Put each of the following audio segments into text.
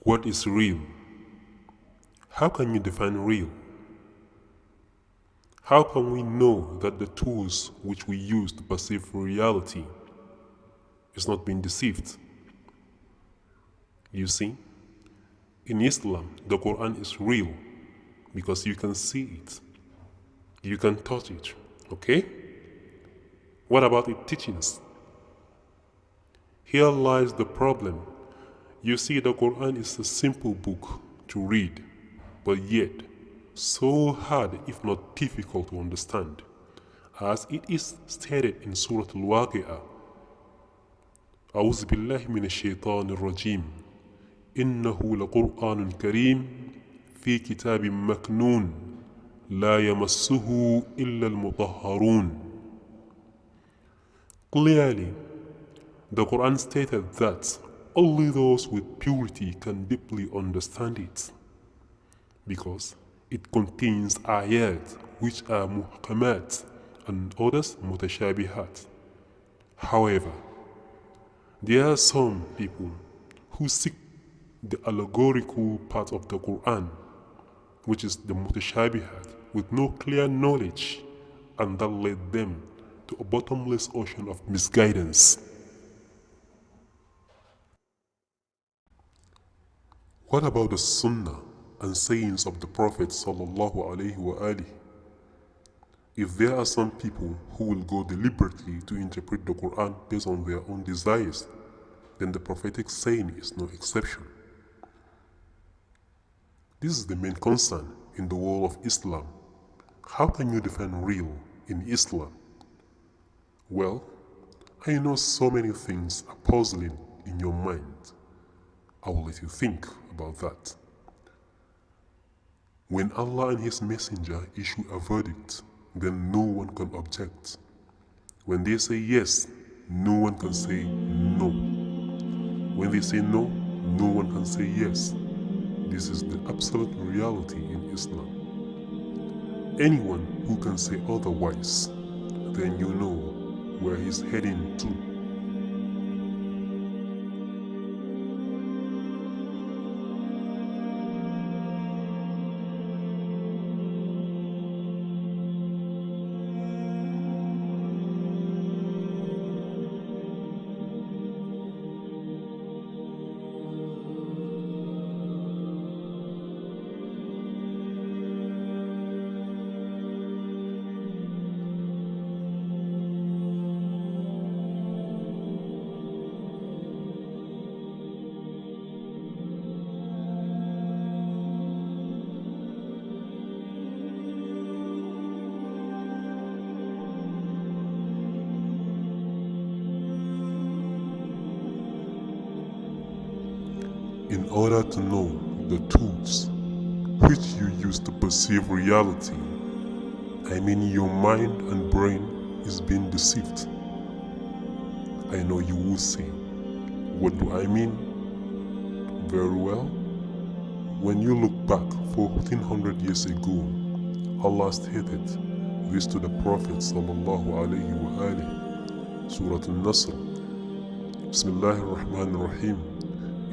What is real? How can you define real? How can we know that the tools which we use to perceive reality is not being deceived? You see, in Islam, the Quran is real because you can see it. You can touch it, okay? What about its teachings? Here lies the problem. You see, the Quran is a simple book to read, but yet so hard, if not difficult to understand, as it is stated in Surah Al-Waqi'ah. أعوذ بالله من الشيطان الرجيم إنه لقرآن كريم في كتاب مكنون لا يمسه إلا المطهرون. Clearly, the Quran stated that only those with purity can deeply understand it, because it contains ayat which are muhkamat and others mutashabihat. However, there are some people who seek the allegorical part of the Quran, which is the mutashabihat, with no clear knowledge, and that led them to a bottomless ocean of misguidance. What about the Sunnah and sayings of the Prophet sallallahu alaihi wasallam? If there are some people who will go deliberately to interpret the Quran based on their own desires, then the prophetic saying is no exception. This is the main concern in the world of Islam. How can you define real in Islam? Well, I know so many things are puzzling in your mind. I will let you think about that. When Allah and His Messenger issue a verdict, then no one can object. When they say yes, no one can say no. When they say no, no one can say yes. This is the absolute reality in Islam. Anyone who can say otherwise, then you know where he's heading to. In order to know the tools which you use to perceive reality, I mean your mind and brain is being deceived. I know you will say, what do I mean? Very well. When you look back 1400 years ago, Allah stated this to the Prophet sallallahu alaihi wasallam, Surah Al-Nasr, Bismillahir Rahmanir Rahim.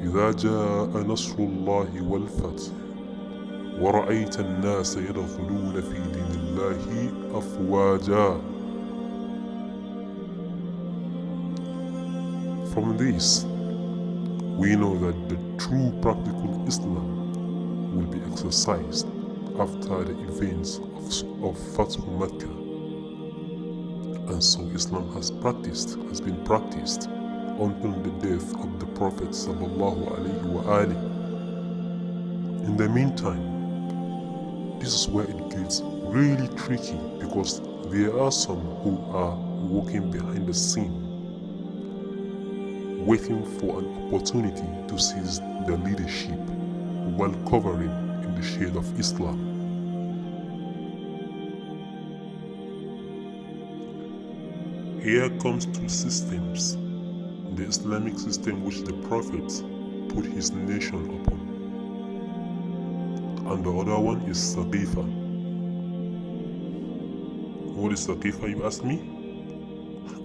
إذا جاء نصر الله والفتح ورأيت الناس يدخلون في دين الله أفواجا. From this, we know that the true practical Islam will be exercised after the events of Fathu Makkah. And so Islam has been practiced until the death of the Prophet sallallahu alaihi wasallam. In the meantime, this is where it gets really tricky, because there are some who are working behind the scene, waiting for an opportunity to seize the leadership while covering in the shade of Islam. Here comes two systems. The Islamic system which the Prophet put his nation upon, and the other one is SAQEEFAH. What is SAQEEFAH, you ask me?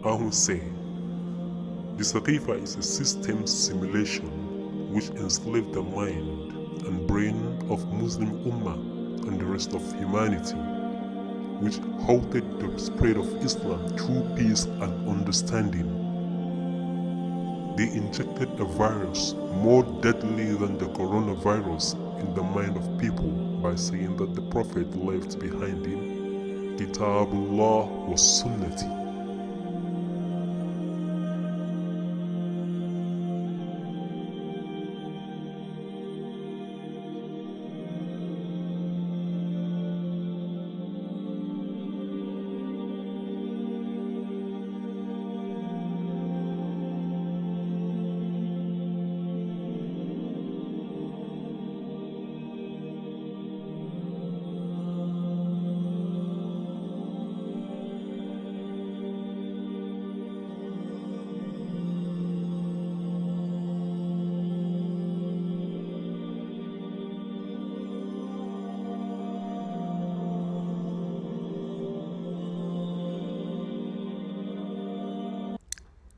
I will say, the SAQEEFAH is a system simulation which enslaved the mind and brain of Muslim Ummah and the rest of humanity, which halted the spread of Islam through peace and understanding. They injected a virus more deadly than the coronavirus in the mind of people by saying that the Prophet left behind him Kitabullah wa Sunnati.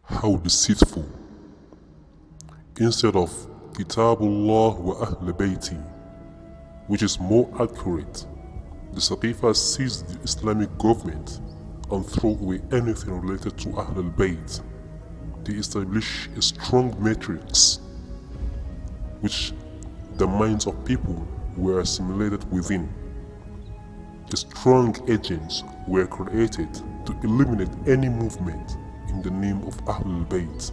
How deceitful. Instead of Kitabullah wa Ahl Bayti, which is more accurate, the SAQEEFAH seized the Islamic government and threw away anything related to Ahl al-Bayt. They established a strong matrix which the minds of people were assimilated within. The strong agents were created to eliminate any movement in the name of Ahl al-Bayt.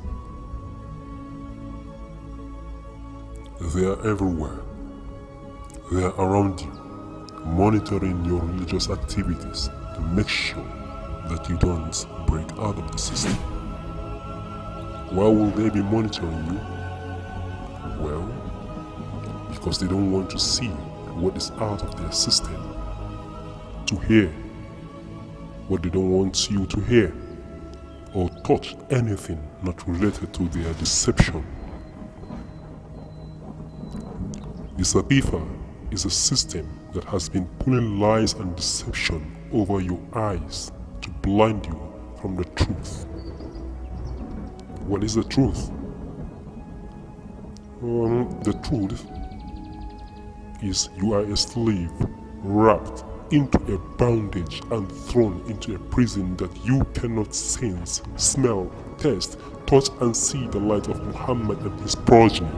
They are everywhere. They are around you, monitoring your religious activities to make sure that you don't break out of the system. Why will they be monitoring you? Well, because they don't want to see what is out of their system, to hear what they don't want you to hear, or touch anything not related to their deception. The SAQEEFAH is a system that has been pulling lies and deception over your eyes to blind you from the truth. What is the truth? The truth is you are a slave wrapped into a bondage and thrown into a prison that you cannot sense, smell, taste, touch and see the light of Muhammad and his progeny.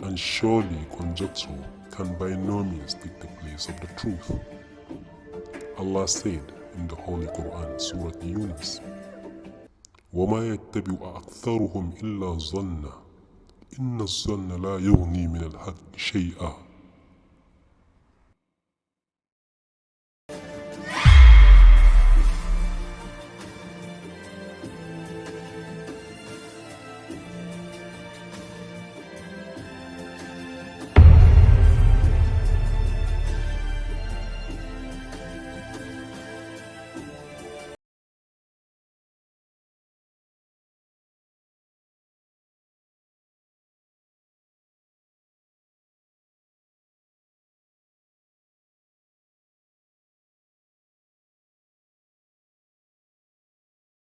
And surely conjecture can by no means take the place of the truth. Allah said in the Holy Quran, Surah Yunus, وَمَا يَتَّبِعُ أَكْثَرُهُمْ إِلَّا ظَنًّا إِنَّ الظَّنَّ لَا يُغْنِي مِنَ الْحَقِّ شَيْئًا.